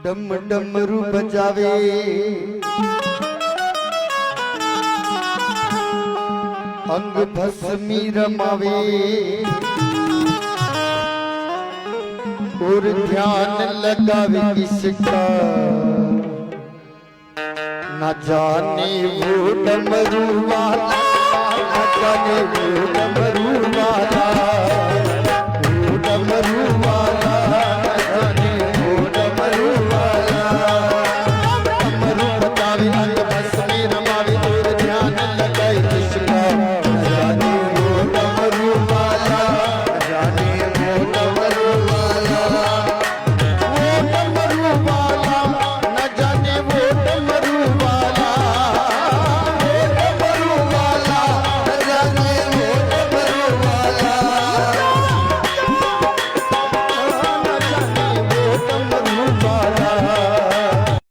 डम डमरू बजावे अंग भस्मी रमावे और ध्यान लगावे किसका न जाने वो डमरू वाला न जाने वो डमरू